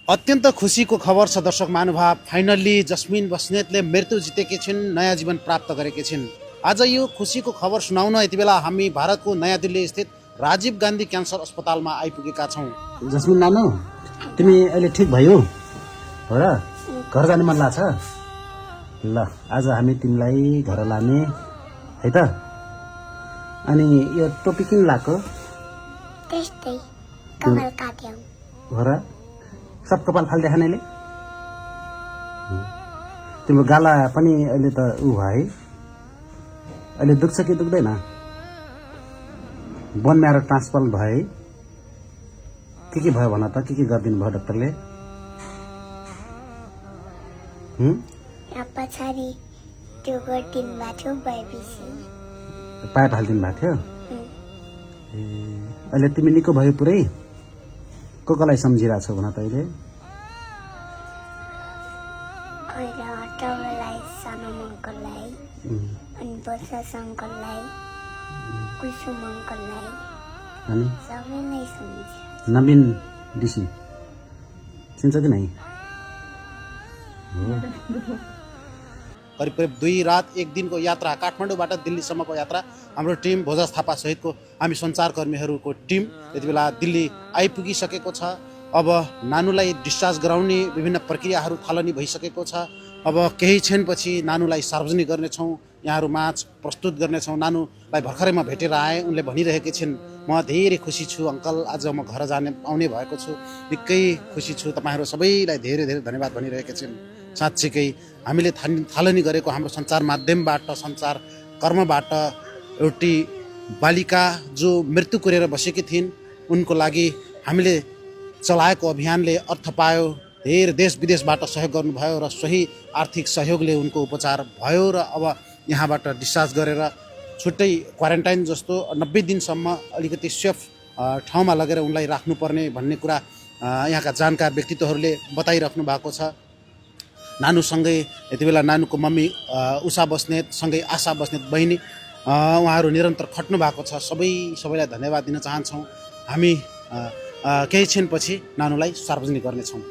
अत्यन्त खुसीको खबर छ दर्शक महानुभाव। फाइनल्ली जस्मिन बस्नेतले मृत्यु जितेकी छिन्, नयाँ जीवन प्राप्त गरेकी छिन्। आज यो खुसीको खबर सुनाउन यति बेला हामी भारतको नयाँ दिल्ली स्थित राजीव गान्धी क्यान्सर अस्पतालमा आइपुगेका छौँ। जस्मिन नानु, तिमी अहिले ठिक भयो हो र? घर जाने मन लाग्छ? ल, आज हामी तिमीलाई घर लाने है त। अनि यो टोपी किन लाएको त्यस्तै कपाल काट्यौ हो र? सब कपाल फालिदेखानेले तिम्रो गाला पनि अहिले त ऊ भयो है। अहिले दुख्छ कि दुख्दैन? बोन म्यारो ट्रान्सप्लान्ट भयो है? के भयो भन त? के गरिदिनु भयो डाक्टरले? यहाँ पछाडि त्यो गरिदिनु भएको थियो भएपछि पाइप हालिदिनु भएको थियो। ए, अहिले तिमी निको भयो पुरै? कोलाई सम्झिरहेको छौ भन त अहिले? अहिले हटाउलाई सानो मङ्कललाई अनि वर्षा सङ्कललाई कुसुम अङ्कललाई अनि सबैलाई सम्झ। नवीन डिसी चिन्छ कि नै? करिब करिब 2 रात 1 दिनको यात्रा, काठमाडौँबाट दिल्लीसम्मको यात्रा। हाम्रो टिम भोजस थापा सहितको हामी सञ्चारकर्मीहरूको टिम यति बेला दिल्ली आइपुगिसकेको छ। अब नानुलाई डिस्चार्ज गराउने विभिन्न प्रक्रियाहरू थालनी भइसकेको छ। अब केही क्षणपछि नानुलाई सार्वजनिक गर्नेछौँ, यहाँहरू माझ प्रस्तुत गर्नेछौँ। नानुलाई भर्खरै म भेटेर आएँ, उनले भनिरहेकी छिन्, म धेरै खुसी छु अङ्कल, आज म घर आउने भएको छु, निकै खुसी छु। तपाईँहरू सबैलाई धेरै धेरै धन्यवाद भनिरहेका छिन्। साँच्चीकै हामीले थालनी गरेको हाम्रो सञ्चार माध्यमबाट, सञ्चार कर्मबाट एउटी बालिका जो मृत्यु कोरेर बसेकी थिइन्, उनको लागि हामीले चलाएको अभियानले अर्थ पायो। धेरै देश विदेशबाट सहयोग गर्नुभयो र सही आर्थिक सहयोगले उनको उपचार भयो र अब यहाँबाट डिस्चार्ज गरेर छुट्टै क्वारेन्टाइन जस्तो 90 दिनसम्म अलिकति सेफ ठाउँमा लगेर उनलाई राख्नुपर्ने भन्ने कुरा यहाँका जानकार व्यक्तित्वहरूले बताइराख्नु भएको छ। नानुसँगै यति बेला नानुको मम्मी उषा बस्नेतसँगै आशा बस्नेत बहिनी, उहाँहरू निरन्तर खट्नु भएको छ। सबैलाई धन्यवाद दिन चाहन्छौँ। हामी केही क्षणपछि नानुलाई सार्वजनिक गर्नेछौँ।